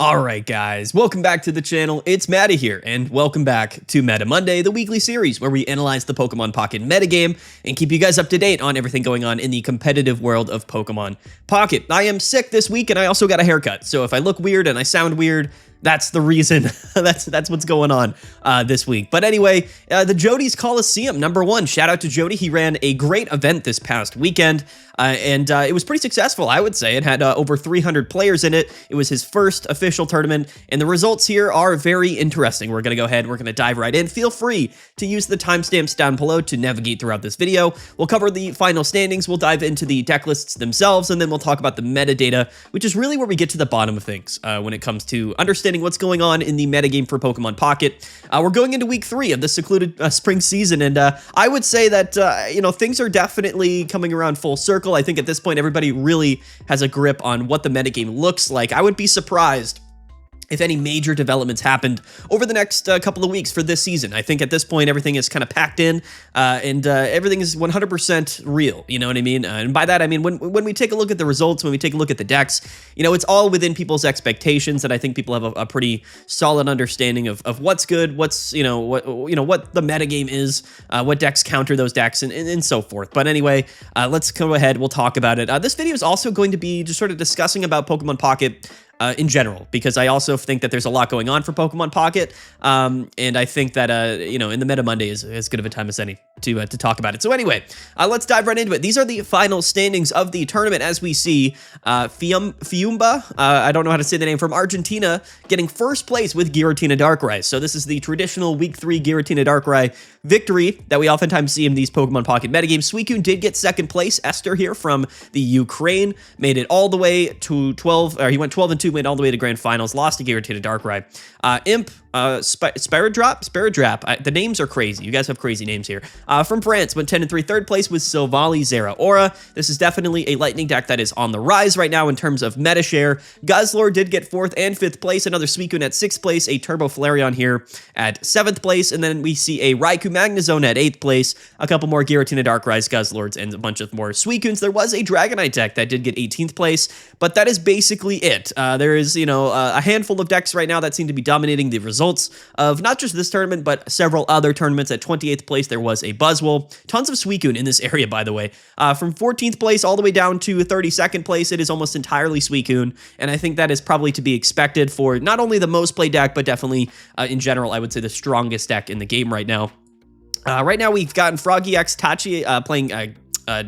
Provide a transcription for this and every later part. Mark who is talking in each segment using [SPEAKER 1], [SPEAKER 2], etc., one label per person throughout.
[SPEAKER 1] Alright guys, welcome back to the channel, it's Matty here, and welcome back to Meta Monday, the weekly series where we analyze the Pokemon Pocket metagame and keep you guys up to date on everything going on in the competitive world of Pokemon Pocket. I am sick this week and I also got a haircut, so if I look weird and I sound weird, that's the reason. that's what's going on this week. But anyway, the Jeudy's Colosseum, #1. Shout out to Jeudy. He ran a great event this past weekend, and it was pretty successful, I would say. It had over 300 players in it. It was his first official tournament, and the results here are very interesting. We're going to go ahead, we're going to dive right in. Feel free to use the timestamps down below to navigate throughout this video. We'll cover the final standings, we'll dive into the deck lists themselves, and then we'll talk about the metadata, which is really where we get to the bottom of things when it comes to understanding what's going on in the metagame for Pokemon Pocket. We're going into week 3 of the secluded spring season, and I would say that, things are definitely coming around full circle. I think at this point, everybody really has a grip on what the metagame looks like. I would be surprised if any major developments happened over the next couple of weeks for this season. I think at this point, everything is kind of packed in and everything is 100% real, you know what I mean? And by that, I mean, when we take a look at the results, when we take a look at the decks, it's all within people's expectations, and I think people have a pretty solid understanding of what's good, what's, what the metagame is, what decks counter those decks, and so forth. But anyway, let's go ahead, we'll talk about it. This video is also going to be just sort of discussing about Pokemon Pocket in general, because I also think that there's a lot going on for Pokemon Pocket, and I think that, in the Meta Monday is as good of a time as any to talk about it. So anyway, let's dive right into it. These are the final standings of the tournament as we see Fiumba, I don't know how to say the name, from Argentina, getting first place with Giratina Darkrai. So this is the traditional Week 3 Giratina Darkrai victory that we oftentimes see in these Pokemon Pocket metagames. Suicune did get second place. Esther here from the Ukraine made it all the way to 12, or he went 12-2, made all the way to grand finals, lost to Giratina Darkrai. Imp, Sparadrap, the names are crazy. You guys have crazy names here. From France, went 10-3, third place with Silvally Zeraora. This is definitely a lightning deck that is on the rise right now in terms of meta share. Guzzlord did get 4th and 5th place, another Suicune at 6th place, a Turbo Flareon here at 7th place, and then we see a Raikou Magnezone at 8th place, a couple more Giratina Darkrai's, Guzzlords, and a bunch of more Suicunes. There was a Dragonite deck that did get 18th place, but that is basically it. There is, a handful of decks right now that seem to be dominating the results of not just this tournament, but several other tournaments. At 28th place, there was a Buzzwole. Tons of Suicune in this area, by the way. From 14th place all the way down to 32nd place, it is almost entirely Suicune, and I think that is probably to be expected for not only the most played deck, but definitely, in general, I would say the strongest deck in the game right now. Right now, we've gotten Frog EX Tachi playing Dark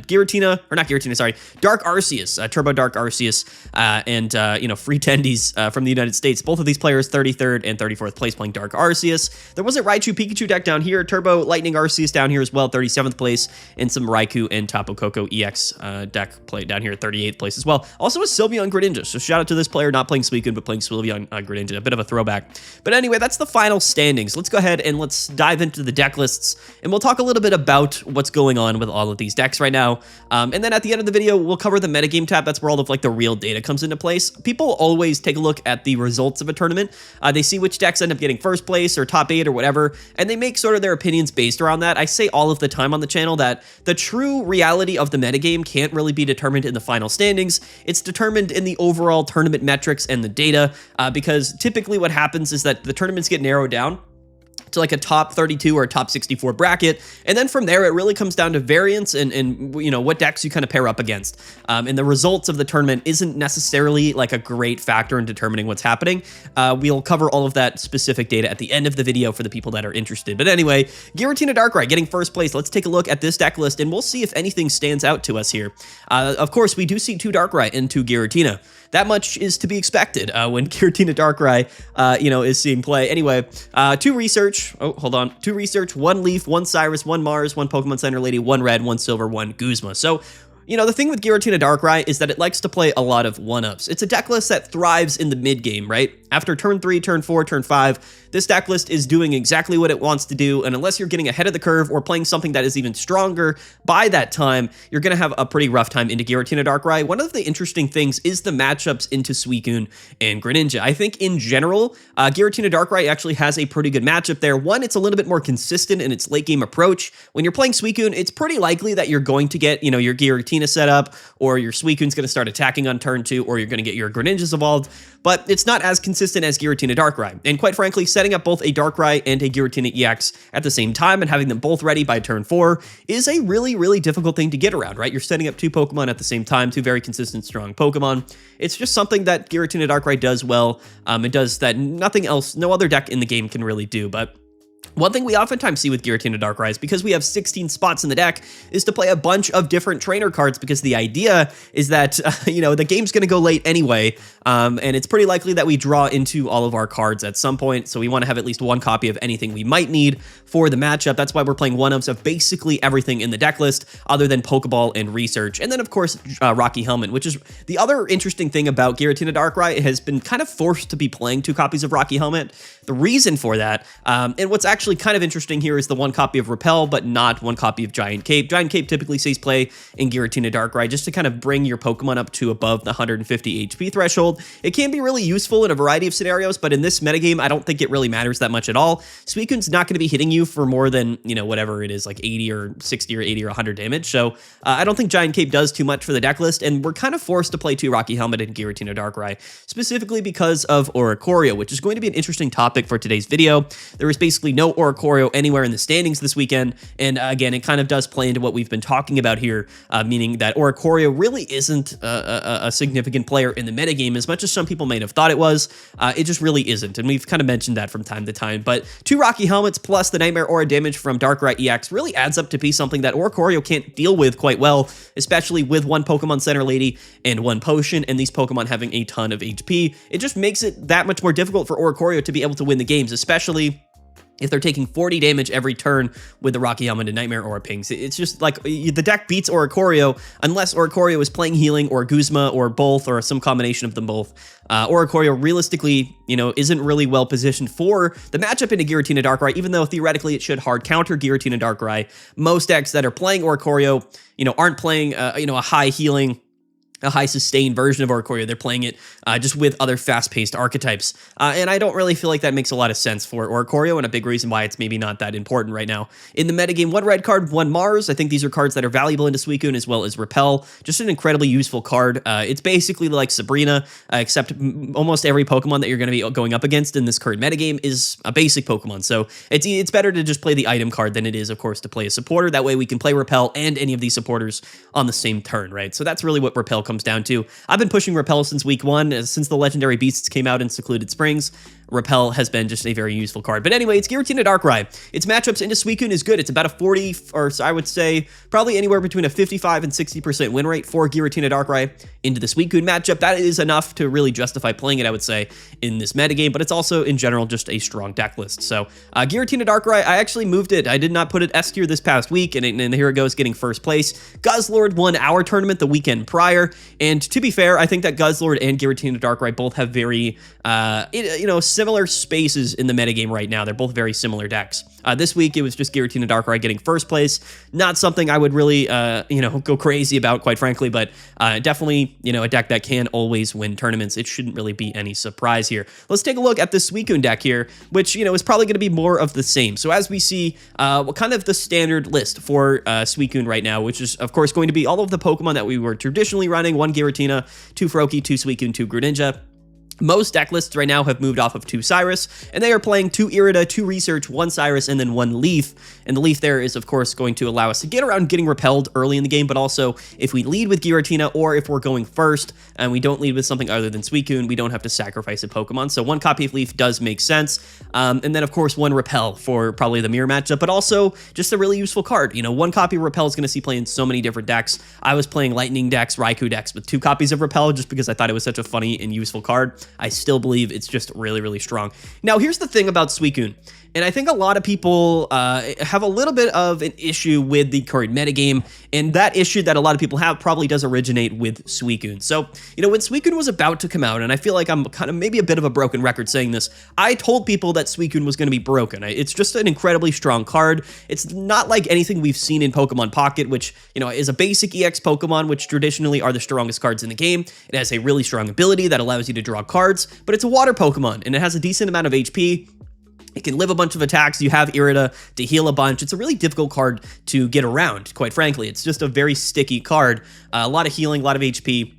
[SPEAKER 1] Arceus, Turbo Dark Arceus, and, Free Tendies from the United States. Both of these players, 33rd and 34th place, playing Dark Arceus. There was a Raichu Pikachu deck down here, Turbo Lightning Arceus down here as well, 37th place, and some Raikou and Tapu Koko EX deck played down here, 38th place as well. Also a Sylveon Greninja, so shout out to this player, not playing Suicune, but playing Sylveon Greninja, a bit of a throwback. But anyway, that's the final standings. Let's go ahead and let's dive into the deck lists, and we'll talk a little bit about what's going on with all of these decks right now. And then at the end of the video, we'll cover the metagame tab. That's where all of the real data comes into place. People always take a look at the results of a tournament. They see which decks end up getting first place or top 8 or whatever, and they make sort of their opinions based around that. I say all of the time on the channel that the true reality of the metagame can't really be determined in the final standings. It's determined in the overall tournament metrics and the data, because typically what happens is that the tournaments get narrowed down to a top 32 or a top 64 bracket, and then from there it really comes down to variance and what decks you kind of pair up against, and the results of the tournament isn't necessarily a great factor in determining what's happening. We'll cover all of that specific data at the end of the video for the people that are interested. But anyway, Giratina Darkrai getting first place. Let's take a look at this deck list and we'll see if anything stands out to us here. Of course, we do see 2 Darkrai and 2 Giratina. That much is to be expected when Giratina Darkrai, is seeing play. Anyway, 2 research. 2 research, 1 Leaf, 1 Cyrus, 1 Mars, 1 Pokemon Center Lady, 1 Red, 1 Silver, 1 Guzma. So, the thing with Giratina Darkrai is that it likes to play a lot of 1-ups. It's a deck list that thrives in the mid-game, right? After turn 3, turn 4, turn 5, this deck list is doing exactly what it wants to do, and unless you're getting ahead of the curve or playing something that is even stronger by that time, you're going to have a pretty rough time into Giratina Darkrai. One of the interesting things is the matchups into Suicune and Greninja. I think in general, Giratina Darkrai actually has a pretty good matchup there. One, it's a little bit more consistent in its late game approach. When you're playing Suicune, it's pretty likely that you're going to get, your Giratina Giratina set up, or your Suicune's going to start attacking on turn 2, or you're going to get your Greninjas evolved, but it's not as consistent as Giratina Darkrai. And quite frankly, setting up both a Darkrai and a Giratina EX at the same time and having them both ready by turn 4 is a really, really difficult thing to get around, right? You're setting up 2 Pokemon at the same time, 2 very consistent, strong Pokemon. It's just something that Giratina Darkrai does well. It does that nothing else, no other deck in the game can really do, but one thing we oftentimes see with Giratina Darkrai is because we have 16 spots in the deck is to play a bunch of different trainer cards, because the idea is that, the game's going to go late anyway, and it's pretty likely that we draw into all of our cards at some point, so we want to have at least one copy of anything we might need for the matchup. That's why we're playing one-ups of basically everything in the deck list other than Pokeball and Research, and then of course Rocky Helmet, which is the other interesting thing about Giratina Darkrai. It has been kind of forced to be playing 2 copies of Rocky Helmet. The reason for that, and what's actually kind of interesting here, is the 1 copy of Repel, but not 1 copy of Giant Cape. Giant Cape typically sees play in Giratina Darkrai just to kind of bring your Pokemon up to above the 150 HP threshold. It can be really useful in a variety of scenarios, but in this metagame, I don't think it really matters that much at all. Suicune's not going to be hitting you for more than, whatever it is, like 80 or 60 or 80 or 100 damage, so I don't think Giant Cape does too much for the deck list, and we're kind of forced to play 2 Rocky Helmet and Giratina Darkrai, specifically because of Oricorio, which is going to be an interesting topic for today's video. There is basically no Oricorio anywhere in the standings this weekend, and again, it kind of does play into what we've been talking about here, meaning that Oricorio really isn't a significant player in the metagame as much as some people may have thought it was. It just really isn't, and we've kind of mentioned that from time to time, but 2 Rocky Helmets plus the Nightmare Aura damage from Darkrai EX really adds up to be something that Oricorio can't deal with quite well, especially with 1 Pokemon Center Lady and 1 Potion, and these Pokemon having a ton of HP. It just makes it that much more difficult for Oricorio to be able to win the games, especially if they're taking 40 damage every turn with the Rocky Helmet and Nightmare Aura pings. It's just like the deck beats Oricorio unless Oricorio is playing Healing or Guzma or both or some combination of them both. Oricorio realistically, isn't really well positioned for the matchup into Giratina Darkrai, even though theoretically it should hard counter Giratina Darkrai. Most decks that are playing Oricorio, aren't playing, a high healing, a high sustained version of Oricorio. They're playing it just with other fast-paced archetypes. And I don't really feel like that makes a lot of sense for Oricorio, and a big reason why it's maybe not that important right now. In the metagame, 1 red card, 1 Mars. I think these are cards that are valuable into Suicune as well as Repel. Just an incredibly useful card. It's basically like Sabrina, except almost every Pokemon that you're going to be going up against in this current metagame is a basic Pokemon. So it's better to just play the item card than it is, of course, to play a supporter. That way we can play Repel and any of these supporters on the same turn, right? So that's really what Repel comes down to. I've been pushing Repel since week 1, since the Legendary Beasts came out in Secluded Springs. Repel has been just a very useful card. But anyway, it's Giratina Darkrai. Its matchups into Suicune is good. It's about a 40, or I would say probably anywhere between a 55 and 60% win rate for Giratina Darkrai into the Suicune matchup. That is enough to really justify playing it, I would say, in this metagame, but it's also in general just a strong deck list. So Giratina Darkrai, I actually moved it. I did not put it S tier this past week, and here it goes, getting first place. Guzzlord won our tournament the weekend prior, and to be fair, I think that Guzzlord and Giratina Darkrai both have very, similar spaces in the metagame right now. They're both very similar decks. This week, it was just Giratina Darkrai getting first place. Not something I would really, go crazy about, quite frankly, but definitely, a deck that can always win tournaments. It shouldn't really be any surprise here. Let's take a look at the Suicune deck here, which, is probably going to be more of the same. So as we see, kind of the standard list for Suicune right now, which is, of course, going to be all of the Pokemon that we were traditionally running: 1 Giratina, 2 Froakie, 2 Suicune, 2 Greninja. Most deck lists right now have moved off of 2 Cyrus, and they are playing 2 Irida, 2 Research, 1 Cyrus, and then 1 Leaf. And the Leaf there is, of course, going to allow us to get around getting repelled early in the game, but also if we lead with Giratina, or if we're going first and we don't lead with something other than Suicune, we don't have to sacrifice a Pokemon. So 1 copy of Leaf does make sense. And then, of course, 1 Repel for probably the mirror matchup, but also just a really useful card. 1 copy of Repel is going to see play in so many different decks. I was playing Lightning decks, Raikou decks with 2 copies of Repel just because I thought it was such a funny and useful card. I still believe it's just really, really strong. Now, here's the thing about Suicune, and I think a lot of people have a little bit of an issue with the current metagame, and that issue that a lot of people have probably does originate with Suicune. So, when Suicune was about to come out, and I feel like I'm kind of maybe a bit of a broken record saying this, I told people that Suicune was going to be broken. It's just an incredibly strong card. It's not like anything we've seen in Pokemon Pocket, which, is a basic EX Pokemon, which traditionally are the strongest cards in the game. It has a really strong ability that allows you to draw cards, but it's a water Pokemon, and it has a decent amount of HP. It can live a bunch of attacks. You have Irida to heal a bunch. It's a really difficult card to get around, quite frankly. It's just a very sticky card. A lot of healing, a lot of HP.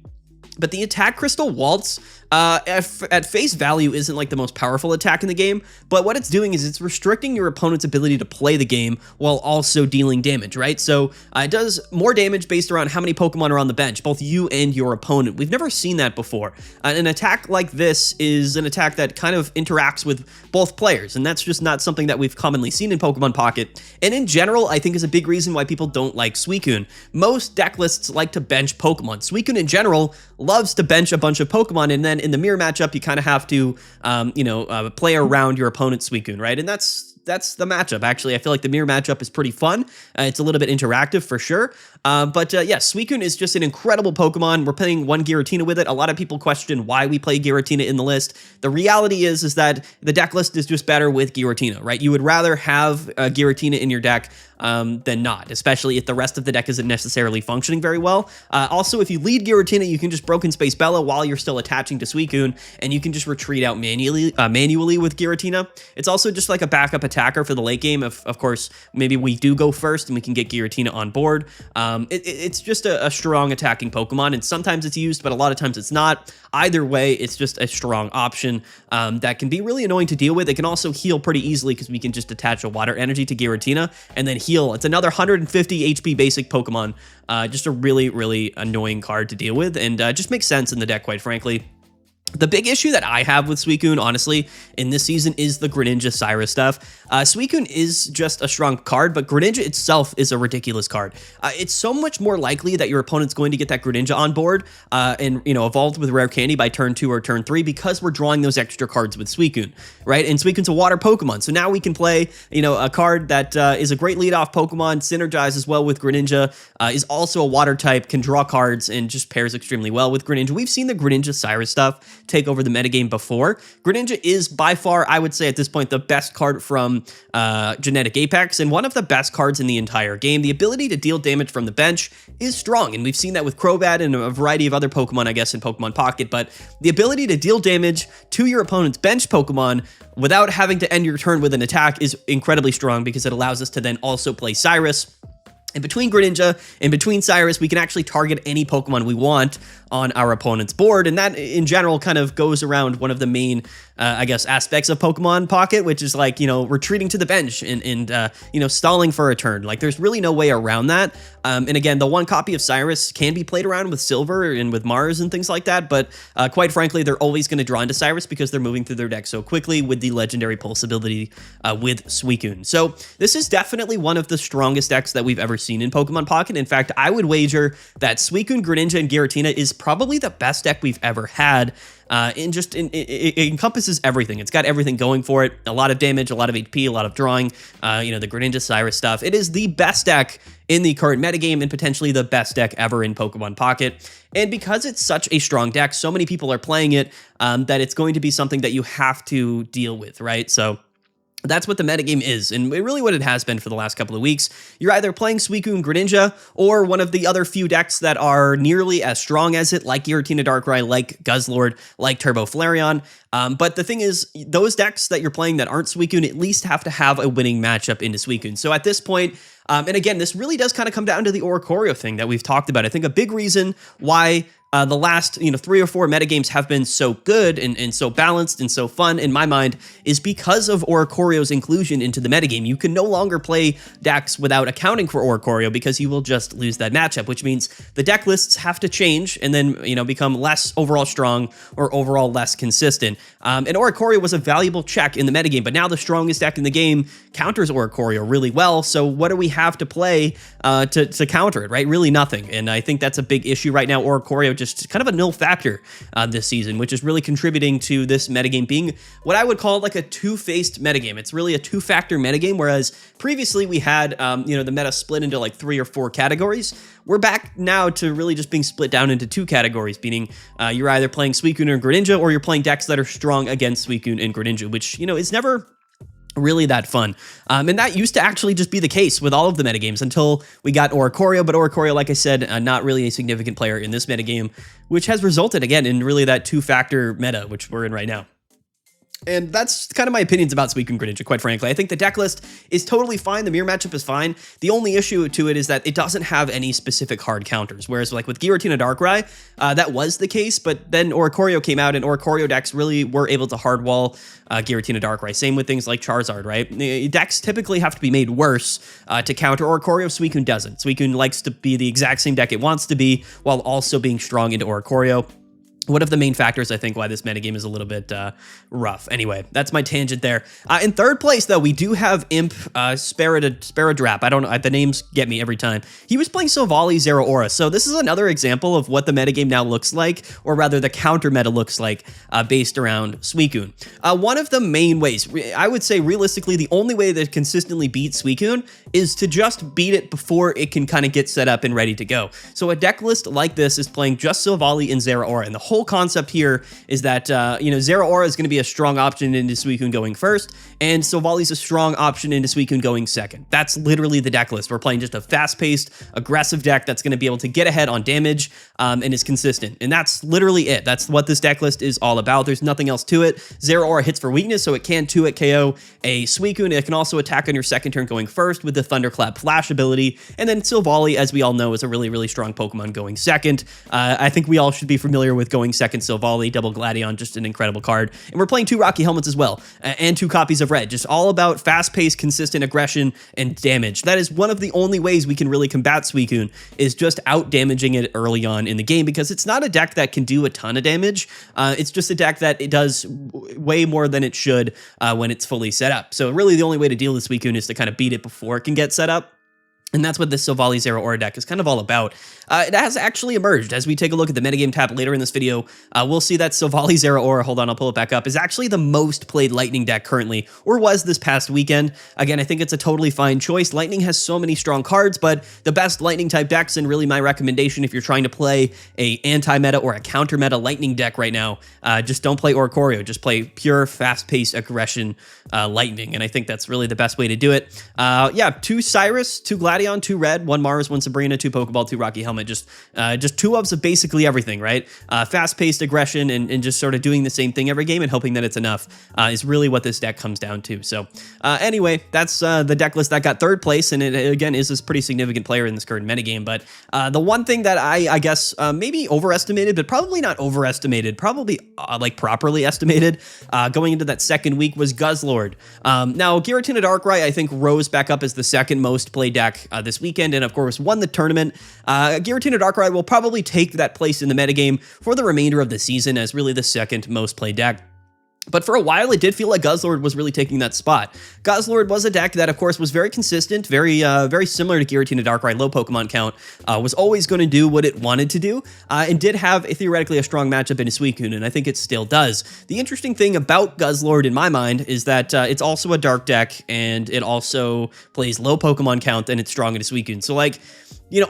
[SPEAKER 1] But the Attack Crystal Waltz, at face value, isn't like the most powerful attack in the game, but what it's doing is it's restricting your opponent's ability to play the game while also dealing damage, right? So it does more damage based around how many Pokemon are on the bench, both you and your opponent. We've never seen that before. An attack like this is an attack that kind of interacts with both players, and that's just not something that we've commonly seen in Pokemon Pocket. And in general, I think is a big reason why people don't like Suicune. Most deck lists like to bench Pokemon. Suicune in general loves to bench a bunch of Pokemon, and then in the mirror matchup, you kind of have to, play around your opponent's Suicune, right? And that's the matchup. Actually, I feel like the mirror matchup is pretty fun. It's a little bit interactive for sure. Yeah, Suicune is just an incredible Pokemon. We're playing one Giratina with it. A lot of people question why we play Giratina in the list. The reality is that the deck list is just better with Giratina, right? You would rather have Giratina in your deck than not, especially if the rest of the deck isn't necessarily functioning very well. Also, if you lead Giratina, you can just Broken Space Bella while you're still attaching to Suicune, and you can just retreat out manually with Giratina. It's also just like a backup attacker for the late game. Of course, maybe we do go first and we can get Giratina on board. It's just a strong attacking Pokemon, and sometimes it's used, but a lot of times it's not. Either way, it's just a strong option that can be really annoying to deal with. It can also heal pretty easily because we can just attach a Water Energy to Giratina and then heal. It's another 150 HP basic Pokemon. Just a really, really annoying card to deal with, and just makes sense in the deck, quite frankly. The big issue that I have with Suicune, honestly, in this season is the Greninja Cyrus stuff. Suicune is just a strong card, but Greninja itself is a ridiculous card. It's so much more likely that your opponent's going to get that Greninja on board and, evolved with Rare Candy by turn 2 or turn 3 because we're drawing those extra cards with Suicune, right? And Suicune's a water Pokemon, so now we can play, a card that is a great leadoff Pokemon, synergizes well with Greninja, is also a water type, can draw cards, and just pairs extremely well with Greninja. We've seen the Greninja Cyrus stuff take over the metagame before. Greninja is by far, I would say at this point, the best card from Genetic Apex and one of the best cards in the entire game. The ability to deal damage from the bench is strong, and we've seen that with Crobat and a variety of other Pokemon, I guess, in Pokemon Pocket, but the ability to deal damage to your opponent's bench Pokemon without having to end your turn with an attack is incredibly strong because it allows us to then also play Cyrus. And between Greninja and between Cyrus, we can actually target any Pokemon we want on our opponent's board, and that in general kind of goes around one of the main aspects of Pokemon Pocket, which is like, retreating to the bench and stalling for a turn. Like, there's really no way around that. And again, the one copy of Cyrus can be played around with Silver and with Mars and things like that, but quite frankly, they're always going to draw into Cyrus because they're moving through their deck so quickly with the legendary Pulse ability with Suicune. So this is definitely one of the strongest decks that we've ever seen in Pokemon Pocket. In fact, I would wager that Suicune, Greninja, and Giratina is probably the best deck we've ever had. It encompasses everything. It's got everything going for it. A lot of damage, a lot of HP, a lot of drawing, the Greninja Cyrus stuff. It is the best deck in the current metagame and potentially the best deck ever in Pokemon Pocket. And because it's such a strong deck, so many people are playing it that it's going to be something that you have to deal with, right? So that's what the metagame is, and really what it has been for the last couple of weeks. You're either playing Suicune Greninja or one of the other few decks that are nearly as strong as it, like Giratina Darkrai, like Guzzlord, like Turbo Flareon. But the thing is, those decks that you're playing that aren't Suicune at least have to have a winning matchup into Suicune. So at this point, and again, this really does kind of come down to the Oricorio thing that we've talked about. I think a big reason why the last 3 or 4 metagames have been so good and so balanced and so fun in my mind is because of Oricorio's inclusion into the metagame. You can no longer play decks without accounting for Oricorio because you will just lose that matchup, which means the deck lists have to change and then become less overall strong or overall less consistent. And Oricorio was a valuable check in the metagame, but now the strongest deck in the game counters Oricorio really well. So what do we have to play to counter it, right? Really nothing. And I think that's a big issue right now. Oricorio just kind of a nil factor this season, which is really contributing to this metagame being what I would call like a two-faced metagame. It's really a two-factor metagame, whereas previously we had, the meta split into like 3 or 4 categories. We're back now to really just being split down into 2 categories, meaning you're either playing Suicune or Greninja, or you're playing decks that are strong against Suicune and Greninja, which, is never really that fun. And that used to actually just be the case with all of the metagames until we got Oricorio, but Oricorio, like I said, not really a significant player in this metagame, which has resulted, again, in really that 2-factor meta, which we're in right now. And that's kind of my opinions about Suicune Greninja, quite frankly. I think the deck list is totally fine. The mirror matchup is fine. The only issue to it is that it doesn't have any specific hard counters. Whereas like with Giratina Darkrai, that was the case, but then Oricorio came out and Oricorio decks really were able to hardwall Giratina Darkrai. Same with things like Charizard, right? Decks typically have to be made worse to counter Oricorio. Suicune doesn't. Suicune likes to be the exact same deck it wants to be while also being strong into Oricorio. One of the main factors, I think, why this metagame is a little bit rough. Anyway, that's my tangent there. In third place, though, we do have Imp Sparadrap. I don't know. The names get me every time. He was playing Silvally Zeraora. So this is another example of what the metagame now looks like, or rather the counter meta looks like based around Suicune. One of the main ways, I would say realistically, the only way that consistently beats Suicune is to just beat it before it can kind of get set up and ready to go. So a deck list like this is playing just Silvally and Zeraora, and the whole concept here is that, Zeraora is going to be a strong option into Suicune going first, and Silvally's a strong option into Suicune going second. That's literally the deck list. We're playing just a fast-paced, aggressive deck that's going to be able to get ahead on damage and is consistent. And that's literally it. That's what this deck list is all about. There's nothing else to it. Zeraora hits for weakness, so it can 2-hit KO a Suicune. It can also attack on your second turn going first with the Thunderclap Flash ability. And then Silvally, as we all know, is a really, really strong Pokemon going second. I think we all should be familiar with going second Silvally, double Gladion, just an incredible card. And we're playing 2 Rocky Helmets as well, and 2 copies of Red. Just all about fast-paced, consistent aggression and damage. That is one of the only ways we can really combat Suicune, is just out-damaging it early on in the game, because it's not a deck that can do a ton of damage. It's just a deck that it does way more than it should when it's fully set up. So really the only way to deal with Suicune is to kind of beat it before it can get set up. And that's what this Silvally Zeraora deck is kind of all about. It has actually emerged. As we take a look at the metagame tab later in this video, we'll see that Silvally Zeraora, hold on, I'll pull it back up, is actually the most played Lightning deck currently, or was this past weekend. Again, I think it's a totally fine choice. Lightning has so many strong cards, but the best Lightning type decks, and really my recommendation if you're trying to play a anti-meta or a counter-meta Lightning deck right now, just don't play Oricorio. Just play pure, fast-paced aggression Lightning, and I think that's really the best way to do it. 2 Cyrus, 2 Gladion, 2 Red, 1 Mars, 1 Sabrina, 2 Pokeball, 2 Rocky Helmet. Just 2 ups of basically everything, right? Fast-paced aggression and just sort of doing the same thing every game and hoping that it's enough is really what this deck comes down to. So anyway, that's the deck list that got third place, and it again is this pretty significant player in this current metagame. But the one thing that I guess maybe overestimated, but probably not overestimated, probably like properly estimated going into that second week was Guzzlord. Now, Giratina Darkrai, I think, rose back up as the second most played deck this weekend, and of course won the tournament. Giratina Darkrai will probably take that place in the metagame for the remainder of the season as really the second most played deck. But for a while, it did feel like Guzzlord was really taking that spot. Guzzlord was a deck that, of course, was very consistent, very similar to Giratina Darkrai, low Pokemon count, was always going to do what it wanted to do, and did have theoretically a strong matchup in Suicune, and I think it still does. The interesting thing about Guzzlord, in my mind, is that it's also a dark deck, and it also plays low Pokemon count, and it's strong in Suicune. So, like,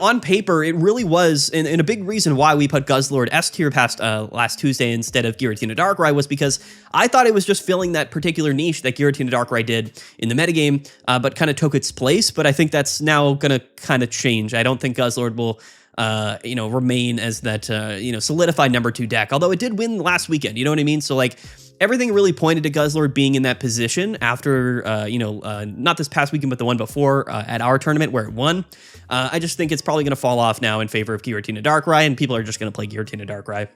[SPEAKER 1] on paper, it really was, and a big reason why we put Guzzlord S tier past last Tuesday instead of Giratina Darkrai was because I thought it was just filling that particular niche that Giratina Darkrai did in the metagame, but kind of took its place. But I think that's now going to kind of change. I don't think Guzzlord will remain as that, solidified number 2 deck, although it did win last weekend, you know what I mean? So, like, everything really pointed to Guzzlord being in that position after, not this past weekend, but the one before at our tournament where it won. I just think it's probably going to fall off now in favor of Giratina Darkrai, and people are just going to play Giratina Darkrai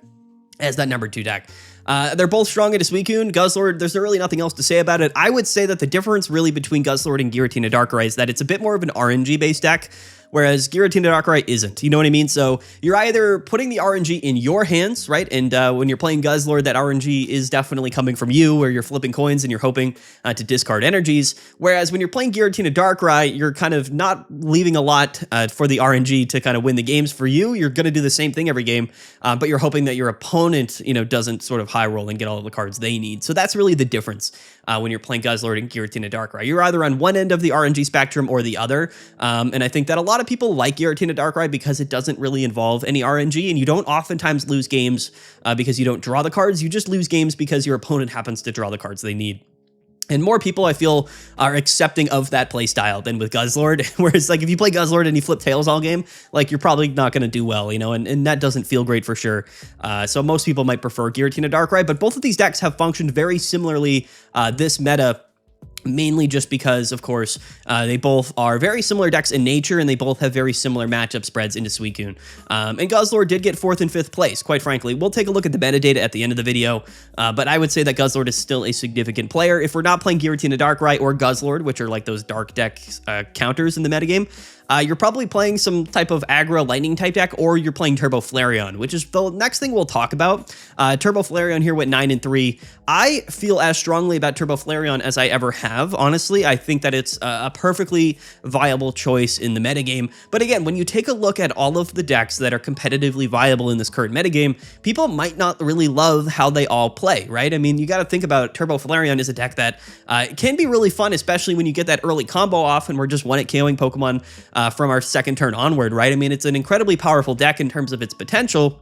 [SPEAKER 1] as that number 2 deck. They're both strong into Suicune. Guzzlord, there's really nothing else to say about it. I would say that the difference really between Guzzlord and Giratina Darkrai is that it's a bit more of an RNG-based deck, whereas Giratina Darkrai isn't. You know what I mean? So you're either putting the RNG in your hands, right? And when you're playing Guzzlord, that RNG is definitely coming from you, where you're flipping coins and you're hoping to discard energies. Whereas when you're playing Giratina Darkrai, you're kind of not leaving a lot for the RNG to kind of win the games for you. You're going to do the same thing every game, but you're hoping that your opponent, doesn't sort of high roll and get all of the cards they need. So that's really the difference when you're playing Guzzlord and Giratina Darkrai. You're either on one end of the RNG spectrum or the other, and I think that a lot of people like Giratina Darkrai because it doesn't really involve any RNG, and you don't oftentimes lose games because you don't draw the cards. You just lose games because your opponent happens to draw the cards they need. And more people, I feel, are accepting of that playstyle than with Guzzlord. Whereas, like, if you play Guzzlord and you flip tails all game, like, you're probably not going to do well, you know, and that doesn't feel great for sure. So most people might prefer Giratina Darkrai, but both of these decks have functioned very similarly this meta, mainly just because, of course, they both are very similar decks in nature, and they both have very similar matchup spreads into Suicune. And Guzzlord did get 4th and 5th place, quite frankly. We'll take a look at the metadata at the end of the video, but I would say that Guzzlord is still a significant player. If we're not playing Giratina Darkrai or Guzzlord, which are like those dark deck counters in the metagame, you're probably playing some type of aggro lightning type deck, or you're playing Turbo Flareon, which is the next thing we'll talk about. Turbo Flareon here went 9 and 3. I feel as strongly about Turbo Flareon as I ever have. Honestly, I think that it's a perfectly viable choice in the metagame. But again, when you take a look at all of the decks that are competitively viable in this current metagame, people might not really love how they all play, right? I mean, you got to think about Turbo Flareon is a deck that can be really fun, especially when you get that early combo off and we're just 1-hit KOing Pokemon from our second turn onward, right? I mean, it's an incredibly powerful deck in terms of its potential,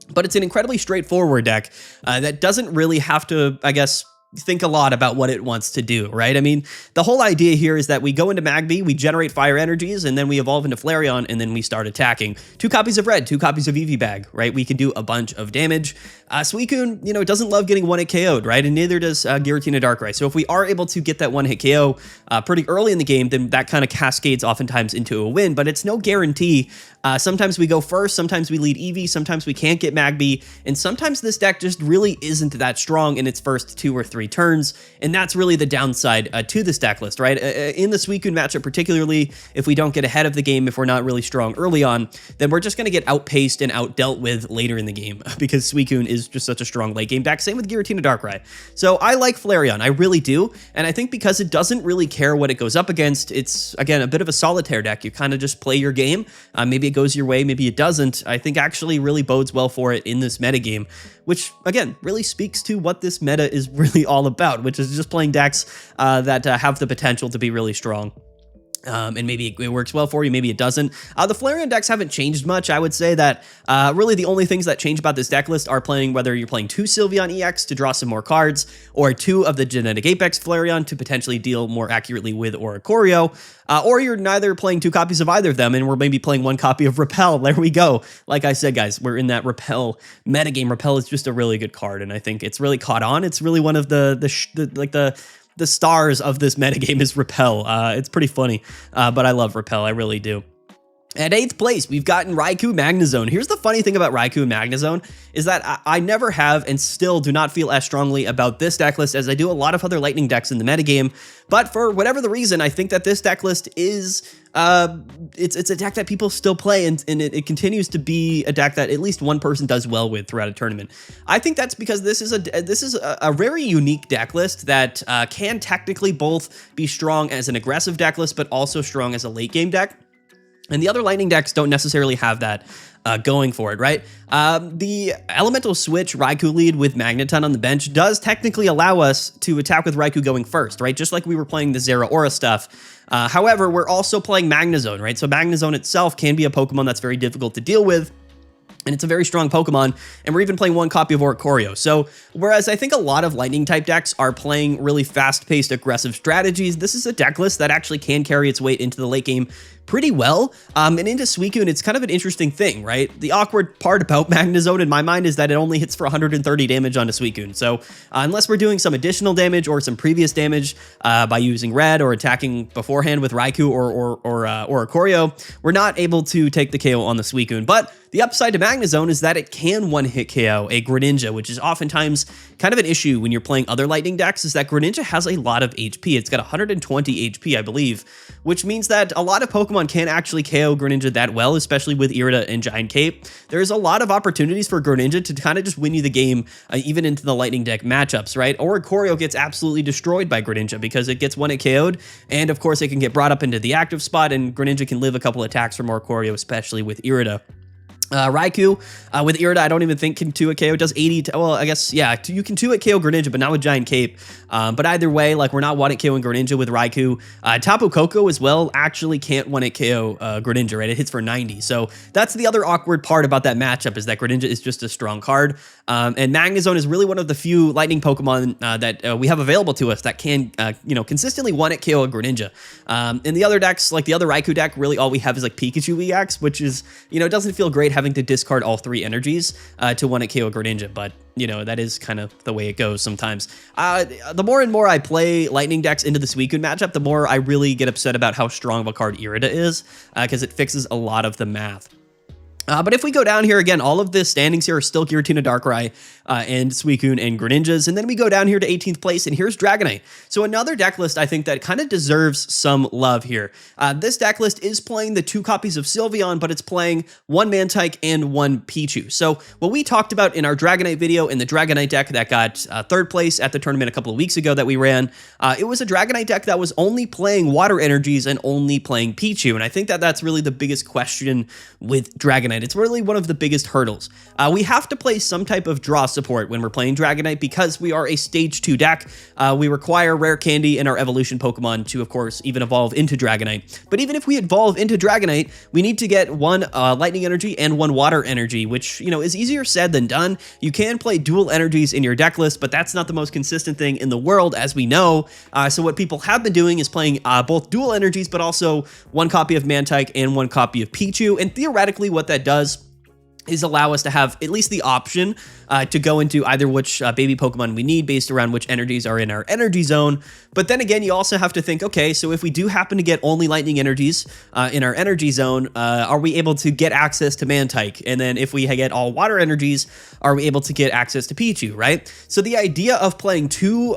[SPEAKER 1] but it's an incredibly straightforward deck that doesn't really have to, I guess, think a lot about what it wants to do, right? I mean, the whole idea here is that we go into Magby, we generate fire energies, and then we evolve into Flareon, and then we start attacking. 2 copies of red, 2 copies of Eevee Bag, right? We can do a bunch of damage. Suicune, you know, doesn't love getting 1-hit KO'd, right? And neither does Giratina Darkrai. So if we are able to get that 1-hit KO pretty early in the game, then that kind of cascades oftentimes into a win, but it's no guarantee. Sometimes we go first, sometimes we lead Eevee, sometimes we can't get Magby, and sometimes this deck just really isn't that strong in its first 2 or 3 turns, and that's really the downside to this deck list, right? In the Suicune matchup particularly, if we don't get ahead of the game, if we're not really strong early on, then we're just going to get outpaced and outdealt with later in the game, because Suicune is just such a strong late game deck. Same with Giratina Darkrai. So I like Flareon, I really do, and I think because it doesn't really care what it goes up against, it's, again, a bit of a solitaire deck. You kind of just play your game, maybe it goes your way, maybe it doesn't. I think actually really bodes well for it in this metagame, which, again, really speaks to what this meta is really all about, which is just playing decks that have the potential to be really strong. And maybe it works well for you, maybe it doesn't. The Flareon decks haven't changed much. I would say that really the only things that change about this deck list are whether you're playing 2 Sylveon EX to draw some more cards, or 2 of the Genetic Apex Flareon to potentially deal more accurately with Oricorio, or you're neither playing 2 copies of either of them, and we're maybe playing 1 copy of Repel. There we go. Like I said, guys, we're in that Repel metagame. Repel is just a really good card, and I think it's really caught on. It's really one of the stars of this metagame is Repel. It's pretty funny, but I love Repel. I really do. At 8th place, we've gotten Raikou Magnezone. Here's the funny thing about Raikou and Magnezone is that I never have and still do not feel as strongly about this deck list as I do a lot of other lightning decks in the metagame. But for whatever the reason, I think that this deck list is it's a deck that people still play, and it continues to be a deck that at least one person does well with throughout a tournament. I think that's because this is a very unique deck list that can technically both be strong as an aggressive deck list, but also strong as a late game deck. And the other lightning decks don't necessarily have that going for it, right? The Elemental Switch Raikou lead with Magneton on the bench does technically allow us to attack with Raikou going first, right? Just like we were playing the Zeraora stuff. However, we're also playing Magnezone, right? So Magnezone itself can be a Pokemon that's very difficult to deal with, and it's a very strong Pokemon, and we're even playing 1 copy of Oricorio. So, whereas I think a lot of Lightning-type decks are playing really fast-paced, aggressive strategies, this is a deck list that actually can carry its weight into the late game pretty well. And into Suicune, it's kind of an interesting thing, right? The awkward part about Magnezone in my mind is that it only hits for 130 damage onto Suicune. So, unless we're doing some additional damage or some previous damage by using red or attacking beforehand with Raikou or Oricorio, we're not able to take the KO on the Suicune. But the upside to Magnezone is that it can 1-hit KO a Greninja, which is oftentimes kind of an issue when you're playing other lightning decks, is that Greninja has a lot of HP. It's got 120 HP, I believe, which means that a lot of Pokemon can't actually KO Greninja that well, especially with Irida and Giant Cape. There's a lot of opportunities for Greninja to kind of just win you the game, even into the lightning deck matchups, right? Oricorio gets absolutely destroyed by Greninja because it gets 1-hit KO'd, and of course it can get brought up into the active spot, and Greninja can live a couple attacks from Oricorio, especially with Irida. Raikou with Irida, I don't even think can 2-hit KO. It does 80 well, I guess, yeah, you can 2-hit KO Greninja, but not with Giant Cape. But either way, like, we're not 1-hit KOing Greninja with Raikou. Tapu Koko as well actually can't 1-hit KO Greninja, right? It hits for 90. So that's the other awkward part about that matchup, is that Greninja is just a strong card. And Magnezone is really one of the few lightning Pokemon that we have available to us that can, consistently 1-hit KO a Greninja. In the other decks, like the other Raikou deck, really all we have is like Pikachu EX, which is, it doesn't feel great having to discard all 3 energies to 1-hit KO Greninja, but that is kind of the way it goes sometimes. The more and more I play lightning decks into the Suicune matchup, the more I really get upset about how strong of a card Irida is, because it fixes a lot of the math. But if we go down here again, all of the standings here are still Giratina, Darkrai, and Suicune and Greninjas. And then we go down here to 18th place, and here's Dragonite. So another deck list I think that kind of deserves some love here. This deck list is playing the 2 copies of Sylveon, but it's playing 1 Mantike and 1 Pichu. So what we talked about in our Dragonite video in the Dragonite deck that got 3rd place at the tournament a couple of weeks ago that we ran, it was a Dragonite deck that was only playing water energies and only playing Pichu. And I think that that's really the biggest question with Dragonite. It's really one of the biggest hurdles. We have to play some type of draw support when we're playing Dragonite because we are a stage 2 deck. We require rare candy in our evolution Pokemon to, of course, even evolve into Dragonite. But even if we evolve into Dragonite, we need to get 1 lightning energy and 1 water energy, which, is easier said than done. You can play dual energies in your deck list, but that's not the most consistent thing in the world, as we know. So what people have been doing is playing both dual energies, but also 1 copy of Mantike and 1 copy of Pichu. And theoretically, what that does is allow us to have at least the option to go into either which baby Pokemon we need based around which energies are in our energy zone. But then again, you also have to think, okay, so if we do happen to get only lightning energies in our energy zone, are we able to get access to Mantike? And then if we get all water energies, are we able to get access to Pichu, right? So the idea of playing 2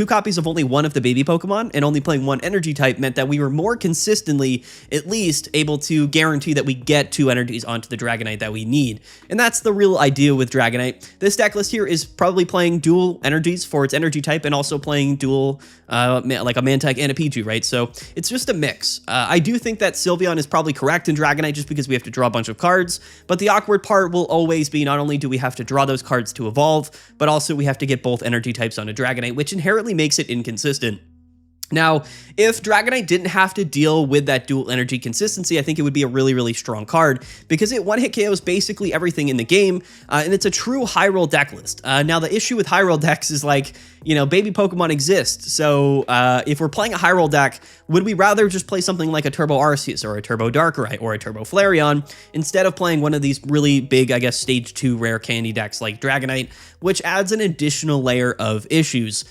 [SPEAKER 1] copies of only 1 of the baby Pokemon and only playing 1 energy type meant that we were more consistently at least able to guarantee that we get 2 energies onto the Dragonite that we need. And that's the real idea with Dragonite. This deck list here is probably playing dual energies for its energy type and also playing dual, like a Mantike and a Pichu, right? So it's just a mix. I do think that Sylveon is probably correct in Dragonite just because we have to draw a bunch of cards, but the awkward part will always be not only do we have to draw those cards to evolve, but also we have to get both energy types on a Dragonite, which inherently makes it inconsistent. Now, if Dragonite didn't have to deal with that dual energy consistency, I think it would be a really, really strong card because it 1-hit KOs basically everything in the game, and it's a true high roll deck list. Now, the issue with high roll decks is like, baby Pokemon exist. So if we're playing a high roll deck, would we rather just play something like a Turbo Arceus or a Turbo Darkrai or a Turbo Flareon instead of playing one of these really big, I guess, stage 2 rare candy decks like Dragonite, which adds an additional layer of issues?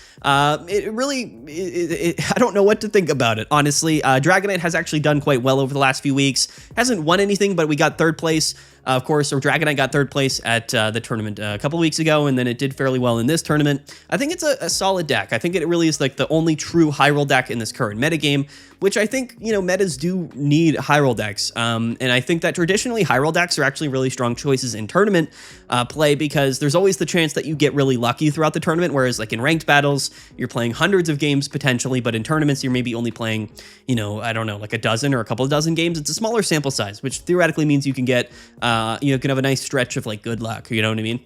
[SPEAKER 1] I don't know what to think about it, honestly. Dragonite has actually done quite well over the last few weeks. Hasn't won anything, but we got 3rd place. Of course, or Dragonite got 3rd place at the tournament a couple weeks ago, and then it did fairly well in this tournament. I think it's a solid deck. I think it really is like the only true high roll deck in this current metagame, which I think, metas do need high roll decks. And I think that traditionally high roll decks are actually really strong choices in tournament play because there's always the chance that you get really lucky throughout the tournament, whereas like in ranked battles, you're playing hundreds of games potentially, but in tournaments, you're maybe only playing, I don't know, like a dozen or a couple of dozen games. It's a smaller sample size, which theoretically means you can get, can have a nice stretch of like good luck, you know what I mean?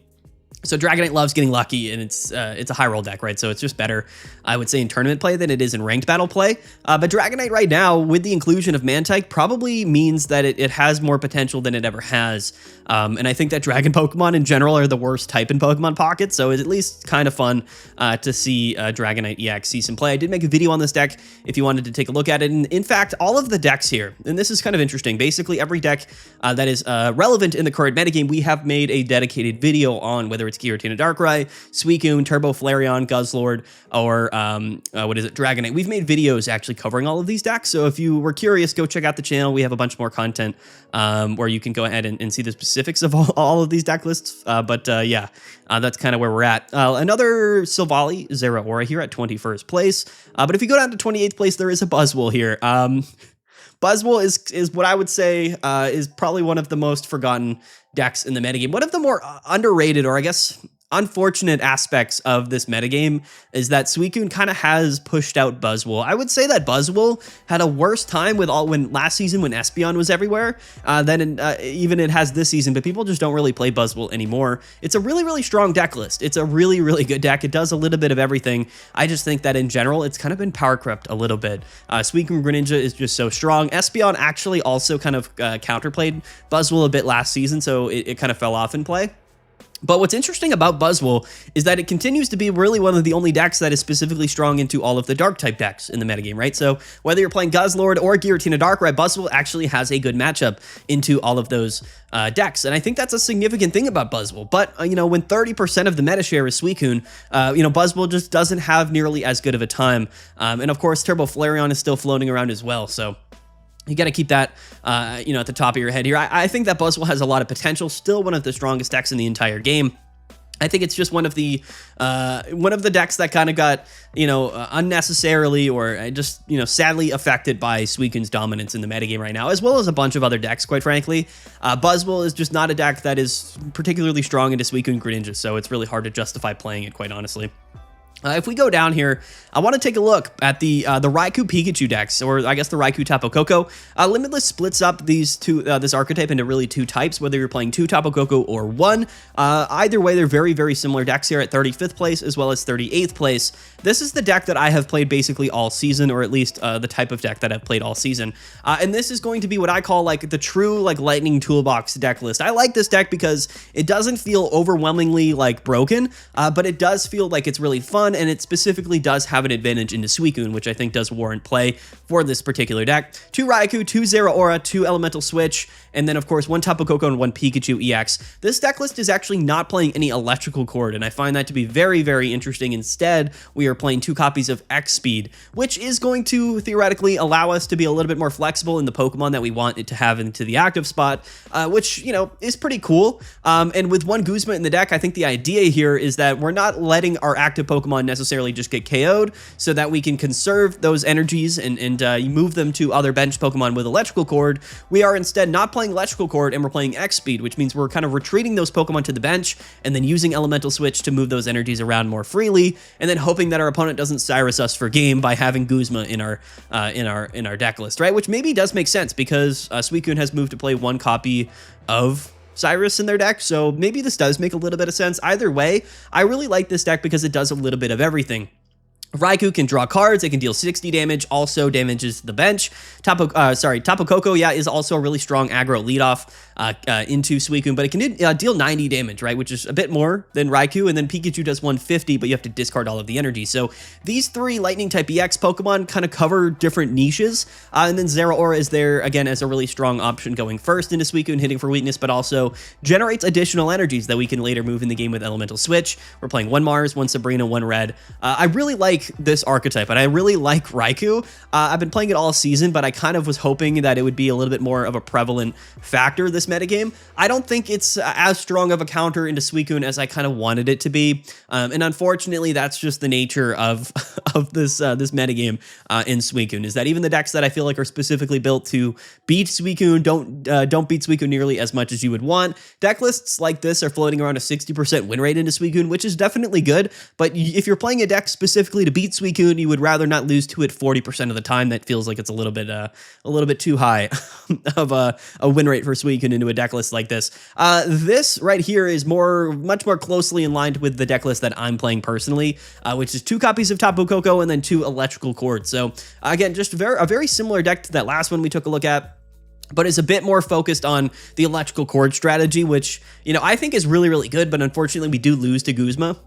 [SPEAKER 1] So Dragonite loves getting lucky, and it's a high roll deck, right? So it's just better, I would say, in tournament play than it is in ranked battle play. But Dragonite right now, with the inclusion of Mantike, probably means that it has more potential than it ever has. And I think that Dragon Pokemon in general are the worst type in Pokemon Pocket, so it's at least kind of fun to see Dragonite EX see some play. I did make a video on this deck if you wanted to take a look at it. And in fact, all of the decks here, and this is kind of interesting, basically every deck that is relevant in the current metagame, we have made a dedicated video on, whether it's Giratina Darkrai, Suicune, Turbo Flareon, Guzzlord, or Dragonite. We've made videos actually covering all of these decks, so if you were curious, go check out the channel. We have a bunch more content where you can go ahead and see the specifics of all of these deck lists, that's kind of where we're at. Another Silvally Zeraora here at 21st place, but if you go down to 28th place, there is a Buzzwole here. Buzzwole is what I would say is probably one of the most forgotten decks in the metagame. One of the more underrated, or I guess unfortunate aspects of this metagame is that Suicune kind of has pushed out Buzzwole. I would say that Buzzwole had a worse time with when last season when Espeon was everywhere than even it has this season, but people just don't really play Buzzwole anymore. It's a really, really strong deck list. It's a really, really good deck. It does a little bit of everything. I just think that in general, it's kind of been power crept a little bit. Suicune Greninja is just so strong. Espeon actually also kind of counterplayed Buzzwole a bit last season, so it kind of fell off in play. But what's interesting about Buzzwole is that it continues to be really one of the only decks that is specifically strong into all of the Dark-type decks in the metagame, right? So whether you're playing Guzzlord or Giratina Darkrai, Buzzwole actually has a good matchup into all of those decks. And I think that's a significant thing about Buzzwole. But, you know, when 30% of the meta share is Suicune, you know, Buzzwole just doesn't have nearly as good of a time. And of course, Turbo Flareon is still floating around as well, so you got to keep that, you know, at the top of your head here. I think that Buzzwole has a lot of potential. Still one of the strongest decks in the entire game. I think it's just one of the decks that kind of got, you know, unnecessarily or just, you know, sadly affected by Suicune's dominance in the metagame right now, as well as a bunch of other decks, quite frankly. Buzzwole is just not a deck that is particularly strong into Suicune Greninja, so it's really hard to justify playing it, quite honestly. If we go down here, I want to take a look at the Raikou Pikachu decks, or I guess the Raikou Tapu Koko. Limitless splits up these two, this archetype into really two types, whether you're playing 2 Tapu Koko or 1. Either way, they're very, very similar decks here at 35th place as well as 38th place. This is the deck that I have played basically all season, or at least the type of deck that I've played all season. And this is going to be what I call like the true like lightning toolbox deck list. I like this deck because it doesn't feel overwhelmingly like broken, but it does feel like it's really fun, and it specifically does have an advantage into Suicune, which I think does warrant play for this particular deck. 2 Raikou, 2 Zeraora, 2 Elemental Switch, and then of course 1 Tapu Koko and 1 Pikachu EX. This deck list is actually not playing any electrical cord, and I find that to be very, very interesting. Instead, we are playing 2 copies of X Speed, which is going to theoretically allow us to be a little bit more flexible in the Pokemon that we want it to have into the active spot, which, you know, is pretty cool. And with 1 Guzma in the deck, I think the idea here is that we're not letting our active Pokemon necessarily just get KO'd, so that we can conserve those energies and move them to other bench Pokemon with electrical cord. We are instead not playing electrical cord, and we're playing X Speed, which means we're kind of retreating those Pokemon to the bench and then using Elemental Switch to move those energies around more freely, and then hoping that our opponent doesn't Cyrus us for game by having Guzma in our deck list, right? Which maybe does make sense because Suicune has moved to play 1 copy of Cyrus in their deck, so maybe this does make a little bit of sense. Either way, I really like this deck because it does a little bit of everything. Raikou can draw cards, it can deal 60 damage, also damages the bench. Tapu Koko, yeah, is also a really strong aggro leadoff into Suicune, but it can deal 90 damage, right, which is a bit more than Raikou, and then Pikachu does 150, but you have to discard all of the energy. So these 3 Lightning-type EX Pokemon kind of cover different niches, and then Zeraora is there, again, as a really strong option going first into Suicune, hitting for weakness, but also generates additional energies that we can later move in the game with Elemental Switch. We're playing 1 Mars, 1 Sabrina, 1 Red. I really like this archetype, and I really like Raikou. I've been playing it all season, but I kind of was hoping that it would be a little bit more of a prevalent factor this metagame. I don't think it's as strong of a counter into Suicune as I kind of wanted it to be, and unfortunately, that's just the nature of this metagame in Suicune, is that even the decks that I feel like are specifically built to beat Suicune don't beat Suicune nearly as much as you would want. Deck lists like this are floating around a 60% win rate into Suicune, which is definitely good, but if you're playing a deck specifically to beat Suicune, you would rather not lose to it 40% of the time. That feels like it's a little bit too high of a win rate for Suicune into a deck list like this. This right here is much more closely in line with the deck list that I'm playing personally, which is 2 copies of Tapu Koko and then 2 electrical cords. So again, just a very similar deck to that last one we took a look at, but is a bit more focused on the electrical cord strategy, which, you know, I think is really, really good, but unfortunately we do lose to Guzma.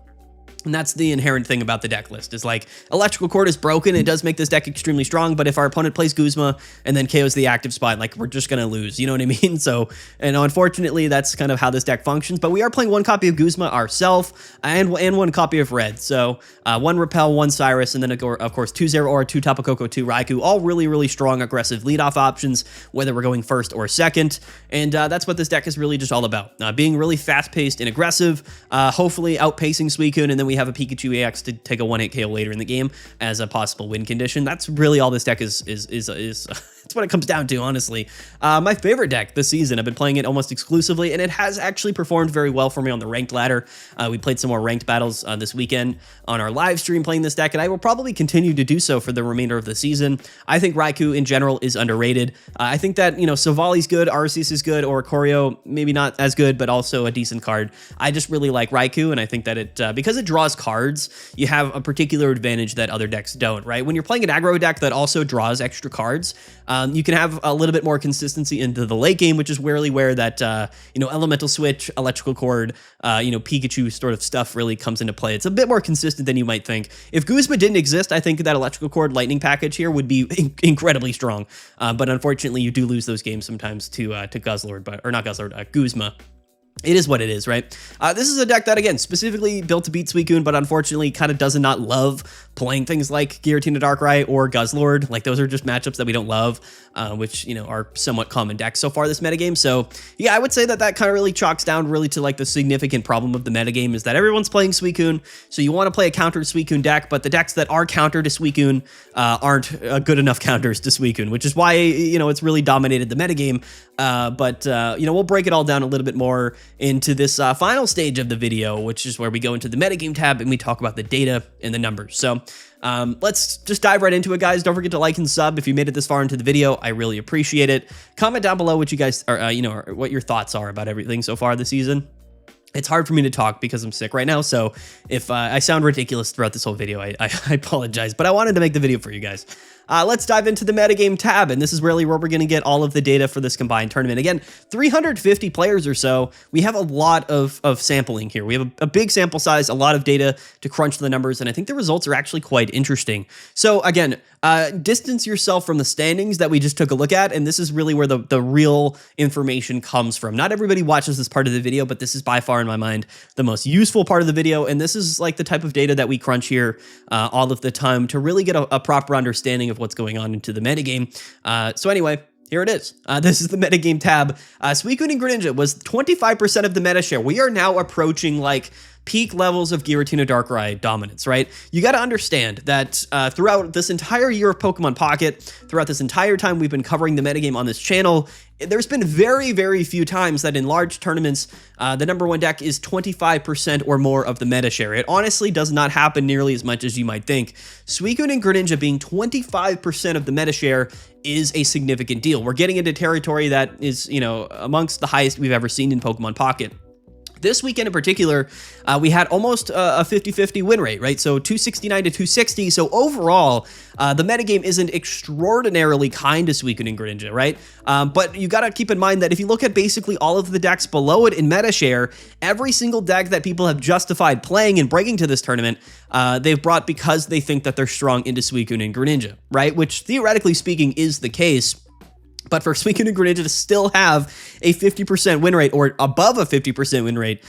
[SPEAKER 1] And that's the inherent thing about the deck list, is like electrical cord is broken. It does make this deck extremely strong, but if our opponent plays Guzma and then KOs the active spot, like, we're just going to lose. You know what I mean? So, and unfortunately, that's kind of how this deck functions. But we are playing 1 copy of Guzma ourselves and 1 copy of Red. So 1 Repel, 1 Cyrus, and then of course 2 Zeraora, 2 Tapu Koko, 2 Raikou, all really, really strong aggressive leadoff options, whether we're going first or second. And that's what this deck is really just all about. Being really fast-paced and aggressive, hopefully outpacing Suicune, and then we have a Pikachu EX to take a 1-hit KO later in the game as a possible win condition. That's really all this deck is That's what it comes down to, honestly. My favorite deck this season, I've been playing it almost exclusively, and it has actually performed very well for me on the ranked ladder. We played some more ranked battles this weekend on our live stream playing this deck, and I will probably continue to do so for the remainder of the season. I think Raikou in general is underrated. I think that, you know, Savali's good, Arceus is good, or Corio maybe not as good, but also a decent card. I just really like Raikou, and I think that it, because it draws cards, you have a particular advantage that other decks don't, right? When you're playing an aggro deck that also draws extra cards, you can have a little bit more consistency into the late game, which is really where that, you know, Elemental Switch, Electrical Cord, you know, Pikachu sort of stuff really comes into play. It's a bit more consistent than you might think. If Guzma didn't exist, I think that Electrical Cord Lightning package here would be incredibly strong. But unfortunately, you do lose those games sometimes to Guzzlord, or not Guzzlord, Guzma. It is what it is, right? This is a deck that, again, specifically built to beat Suicune, but unfortunately kind of does not love playing things like Giratina Darkrai or Guzzlord. Like, those are just matchups that we don't love, which, you know, are somewhat common decks so far this metagame. So, yeah, I would say that that kind of really chalks down really to, like, the significant problem of the metagame is that everyone's playing Suicune, so you want to play a counter Suicune deck, but the decks that are counter to Suicune aren't good enough counters to Suicune, which is why, you know, it's really dominated the metagame. But you know, we'll break it all down a little bit more into this final stage of the video, which is where we go into the metagame tab and we talk about the data and the numbers. So let's just dive right into it, guys. Don't forget to like and sub if you made it this far into the video. I really appreciate it. Comment down below what you guys are, you know, what your thoughts are about everything so far this season. It's hard for me to talk because I'm sick right now, so if I sound ridiculous throughout this whole video, I apologize, but I wanted to make the video for you guys. Let's dive into the metagame tab, and this is really where we're going to get all of the data for this combined tournament. Again, 350 players or so. We have a lot of sampling here. We have a big sample size, a lot of data to crunch the numbers, and I think the results are actually quite interesting. So again, distance yourself from the standings that we just took a look at, and this is really where the real information comes from. Not everybody watches this part of the video, but this is by far, in my mind, the most useful part of the video, and this is like the type of data that we crunch here all of the time to really get a proper understanding of what's going on into the metagame. So anyway, here it is. This is the metagame tab. Suicune and Greninja was 25% of the meta share. We are now approaching like peak levels of Giratina Darkrai dominance, right? You got to understand that throughout this entire year of Pokemon Pocket, throughout this entire time we've been covering the metagame on this channel, there's been very, very few times that in large tournaments, the #1 deck is 25% or more of the meta share. It honestly does not happen nearly as much as you might think. Suicune and Greninja being 25% of the meta share is a significant deal. We're getting into territory that is, you know, amongst the highest we've ever seen in Pokemon Pocket. This weekend in particular, we had almost a 50-50 win rate, right? So 269 to 260. So overall, the metagame isn't extraordinarily kind to Suicune and Greninja, right? But you got to keep in mind that if you look at basically all of the decks below it in meta share, every single deck that people have justified playing and bringing to this tournament, they've brought because they think that they're strong into Suicune and Greninja, right? Which theoretically speaking is the case. But for Suicune and Greninja to still have a 50% win rate or above a 50% win rate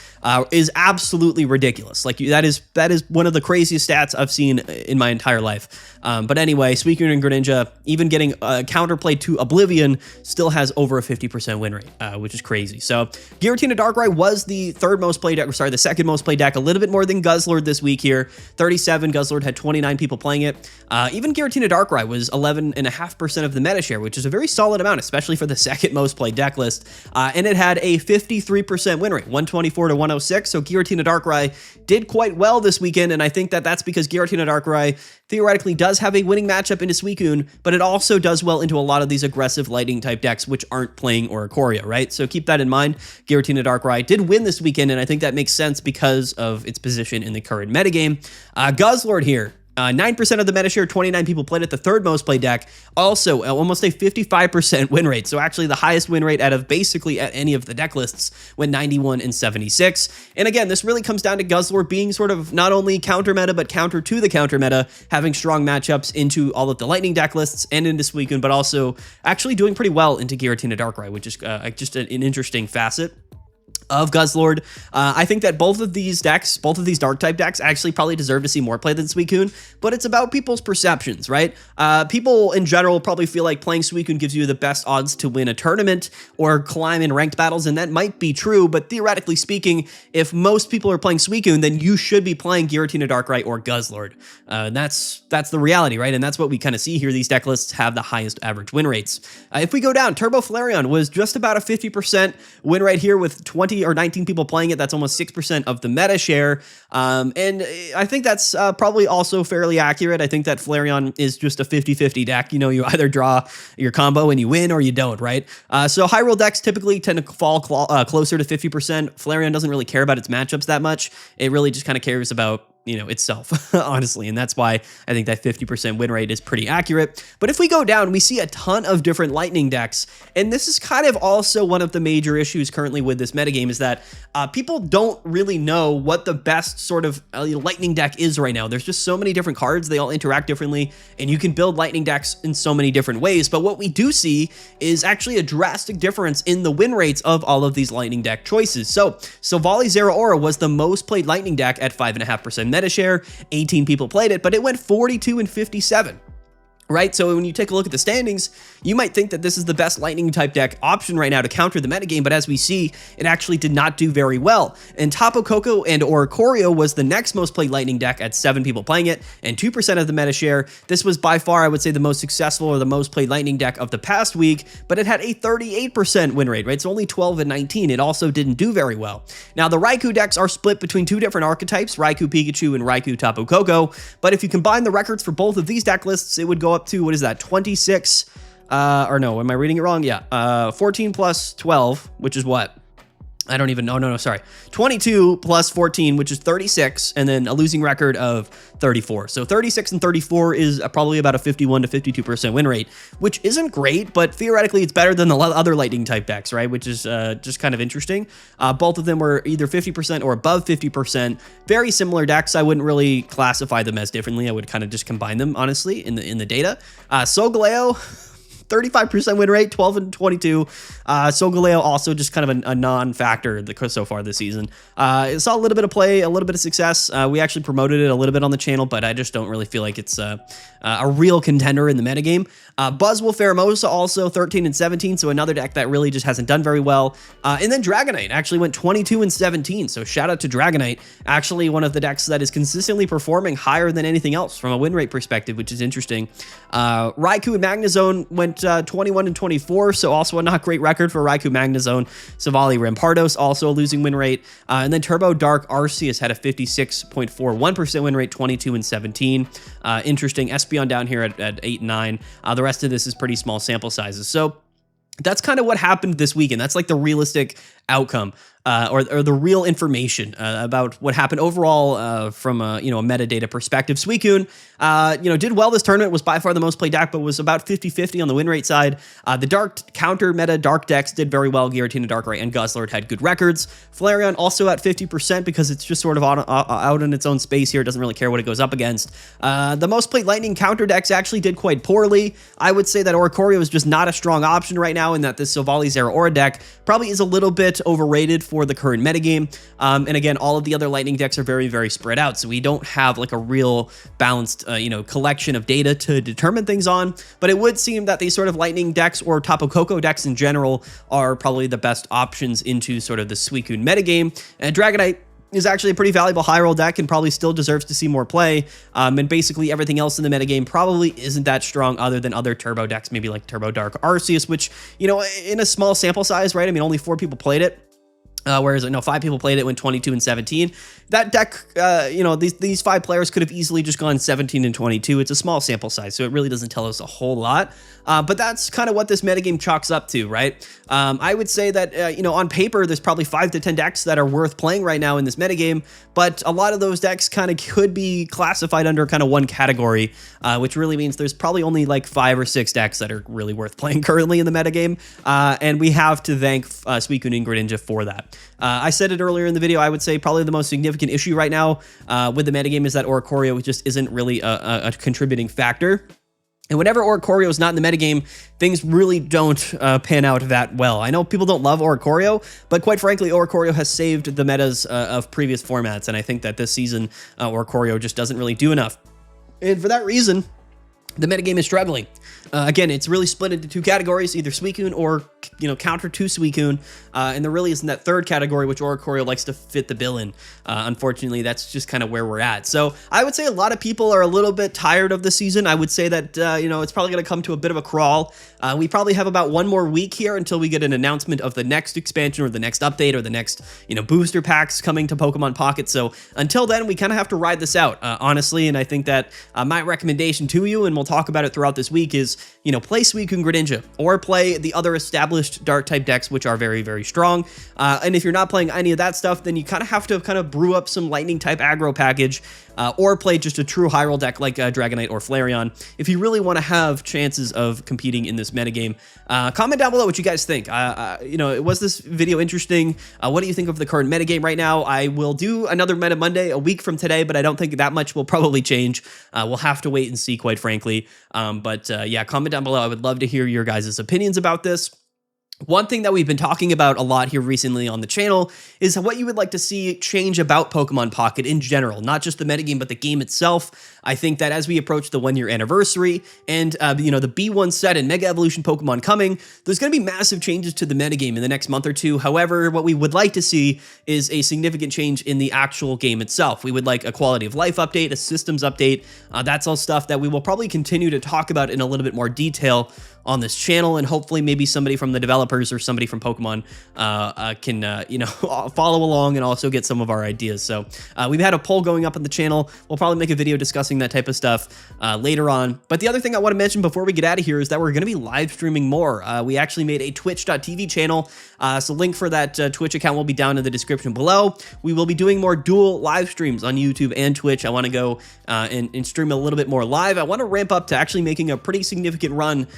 [SPEAKER 1] is absolutely ridiculous. Like that is one of the craziest stats I've seen in my entire life. But anyway, Suicune and Greninja, even getting counterplayed to Oblivion, still has over a 50% win rate, which is crazy. So Giratina Darkrai was the third most played deck, or sorry, the second most played deck, a little bit more than Guzzlord this week here. 37, Guzzlord had 29 people playing it. Even Giratina Darkrai was 11.5% of the meta share, which is a very solid amount, especially for the second most played deck list. And it had a 53% win rate, 124 to 106. So Giratina Darkrai did quite well this weekend, and I think that that's because Giratina Darkrai theoretically does have a winning matchup into Suicune, but it also does well into a lot of these aggressive lightning type decks which aren't playing Oricorio, right? So keep that in mind. Giratina Darkrai did win this weekend, and I think that makes sense because of its position in the current metagame. Guzzlord here. 9% of the meta share, 29 people played it, the third most played deck. Also, almost a 55% win rate. So actually the highest win rate out of basically at any of the deck lists went 91 and 76. And again, this really comes down to Guzzlord being sort of not only counter meta, but counter to the counter meta, having strong matchups into all of the lightning deck lists and into Suicune, but also actually doing pretty well into Giratina Darkrai, which is just an interesting facet. of Guzzlord. I think that both of these decks, both of these dark type decks actually probably deserve to see more play than Suicune, but it's about people's perceptions, right? People in general probably feel like playing Suicune gives you the best odds to win a tournament or climb in ranked battles, and that might be true, but theoretically speaking, if most people are playing Suicune, then you should be playing Giratina Darkrai or Guzzlord. That's the reality, right? And that's what we kind of see here. These deck lists have the highest average win rates. If we go down, Turbo Flareon was just about a 50% win rate here with 20 or 19 people playing it. That's almost 6% of the meta share. And I think that's probably also fairly accurate. I think that Flareon is just a 50-50 deck. You know, you either draw your combo and you win or you don't, right? So high roll decks typically tend to fall closer to 50%. Flareon doesn't really care about its matchups that much. It really just kind of cares about, you know, itself, honestly. And that's why I think that 50% win rate is pretty accurate. But if we go down, we see a ton of different lightning decks. And this is kind of also one of the major issues currently with this metagame is that people don't really know what the best sort of lightning deck is right now. There's just so many different cards. They all interact differently, and you can build lightning decks in so many different ways. But what we do see is actually a drastic difference in the win rates of all of these lightning deck choices. So Silvally Zeraora was the most played lightning deck at 5.5% meta share. 18 people played it, but it went 42 and 57. Right? So when you take a look at the standings, you might think that this is the best lightning type deck option right now to counter the metagame, but as we see, it actually did not do very well. And Tapu Koko and Oricorio was the next most played lightning deck at 7 people playing it and 2% of the meta share. This was by far, I would say, the most successful or the most played lightning deck of the past week, but it had a 38% win rate, right? So only 12 and 19. It also didn't do very well. Now, the Raikou decks are split between two different archetypes, Raikou Pikachu and Raikou Tapu Koko, but if you combine the records for both of these deck lists, it would go up to, what is that, 26, or no, am I reading it wrong? Yeah, 14 plus 12, which is what? I don't even know. No, sorry. 22 plus 14, which is 36, and then a losing record of 34. So 36 and 34 is probably about a 51 to 52% win rate, which isn't great, but theoretically it's better than the other lightning type decks, right? Which is just kind of interesting. Both of them were either 50% or above 50%. Very similar decks. I wouldn't really classify them as differently. I would kind of just combine them, honestly, in the data. Solgaleo, 35% win rate, 12 and 22. Solgaleo also just kind of a non-factor so far this season. It saw a little bit of play, a little bit of success. We actually promoted it a little bit on the channel, but I just don't really feel like it's a real contender in the metagame. Buzzwole Pheromosa also 13 and 17, so another deck that really just hasn't done very well. And then Dragonite actually went 22 and 17, so shout out to Dragonite. Actually one of the decks that is consistently performing higher than anything else from a win rate perspective, which is interesting. Raikou and Magnezone went 21 and 24, so also a not great record for Raikou, Magnezone. Silvally Rampardos, also a losing win rate. And then Turbo Dark Arceus had a 56.41% win rate, 22 and 17. Interesting. Espeon down here at 8 and 9. The rest of this is pretty small sample sizes. So that's kind of what happened this weekend. That's like the realistic outcome. Or the real information about what happened overall from a metadata perspective. Suicune, did well this tournament, was by far the most played deck, but was about 50-50 on the win rate side. The dark counter meta dark decks did very well. Giratina, Darkrai, and Guzzlord had good records. Flareon also at 50% because it's just sort of out in its own space here. It doesn't really care what it goes up against. The most played lightning counter decks actually did quite poorly. I would say that Oricorio is just not a strong option right now, and that this Silvally Zeraora deck probably is a little bit overrated for the current metagame. And again, all of the other lightning decks are very, very spread out, so we don't have like a real balanced, collection of data to determine things on. But it would seem that these sort of lightning decks or Tapu Koko decks in general are probably the best options into sort of the Suicune metagame. And Dragonite is actually a pretty valuable high roll deck and probably still deserves to see more play. And basically everything else in the metagame probably isn't that strong other than other turbo decks, maybe like Turbo Dark Arceus, which, in a small sample size, right? I mean, only 4 people played it. Whereas 5 people played it, went 22 and 17. That deck, these 5 players could have easily just gone 17 and 22. It's a small sample size, so it really doesn't tell us a whole lot. But that's kind of what this metagame chalks up to, right? I would say that, on paper, there's probably 5 to 10 decks that are worth playing right now in this metagame, but a lot of those decks kind of could be classified under kind of one category, which really means there's probably only like 5 or 6 decks that are really worth playing currently in the metagame, and we have to thank Suicune and Greninja for that. I said it earlier in the video, I would say probably the most significant issue right now with the metagame is that Oricorio just isn't really a contributing factor. And whenever Oricorio is not in the metagame, things really don't pan out that well. I know people don't love Oricorio, but quite frankly, Oricorio has saved the metas of previous formats, and I think that this season, Oricorio just doesn't really do enough. And for that reason, the metagame is struggling. Again, it's really split into two categories, either Suicune or, counter to Suicune. And there really isn't that third category, which Oricorio likes to fit the bill in. Unfortunately, that's just kind of where we're at. So I would say a lot of people are a little bit tired of the season. I would say that, it's probably going to come to a bit of a crawl. We probably have about one more week here until we get an announcement of the next expansion or the next update or the next, booster packs coming to Pokemon Pocket. So until then, we kind of have to ride this out, honestly. And I think that my recommendation to you, and we'll talk about it throughout this week, is, play Suicune Greninja or play the other established dark type decks, which are very, very strong. And if you're not playing any of that stuff, then you kind of have to brew up some lightning type aggro package, or play just a true high roll deck like Dragonite or Flareon if you really want to have chances of competing in this metagame. Comment down below what you guys think. Was this video interesting? What do you think of the current metagame right now? I will do another Meta Monday a week from today, but I don't think that much will probably change. We'll have to wait and see, quite frankly. Yeah, comment down below. I would love to hear your guys' opinions about this. One thing that we've been talking about a lot here recently on the channel is what you would like to see change about Pokemon Pocket in general, not just the metagame, but the game itself. I think that as we approach the 1-year anniversary and, the B1 set and Mega Evolution Pokemon coming, there's going to be massive changes to the metagame in the next month or two. However, what we would like to see is a significant change in the actual game itself. We would like a quality of life update, a systems update. That's all stuff that we will probably continue to talk about in a little bit more detail on this channel, and hopefully maybe somebody from the developers or somebody from Pokemon can follow along and also get some of our ideas. So we've had a poll going up on the channel. We'll probably make a video discussing that type of stuff later on. But the other thing I want to mention before we get out of here is that we're going to be live streaming more. We actually made a twitch.tv channel, so link for that Twitch account will be down in the description below. We will be doing more dual live streams on YouTube and Twitch. I want to go and stream a little bit more live. I want to ramp up to actually making a pretty significant run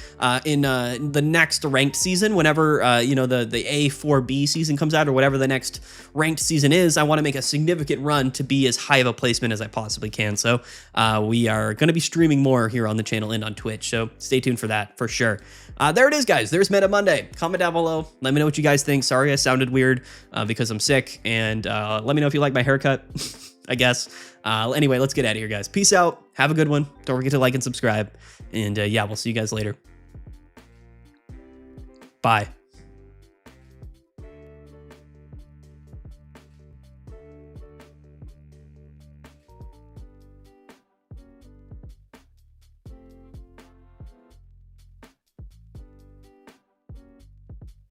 [SPEAKER 1] in the next ranked season. Whenever the A4B season comes out, or whatever the next ranked season is, I want to make a significant run to be as high of a placement as I possibly can. So we are going to be streaming more here on the channel and on Twitch, so stay tuned for that for sure. There it is, guys. There's Meta Monday. Comment down below. Let me know what you guys think. Sorry I sounded weird because I'm sick, and let me know if you like my haircut, I guess. Anyway, let's get out of here, guys. Peace out. Have a good one. Don't forget to like and subscribe, and yeah, we'll see you guys later. Bye.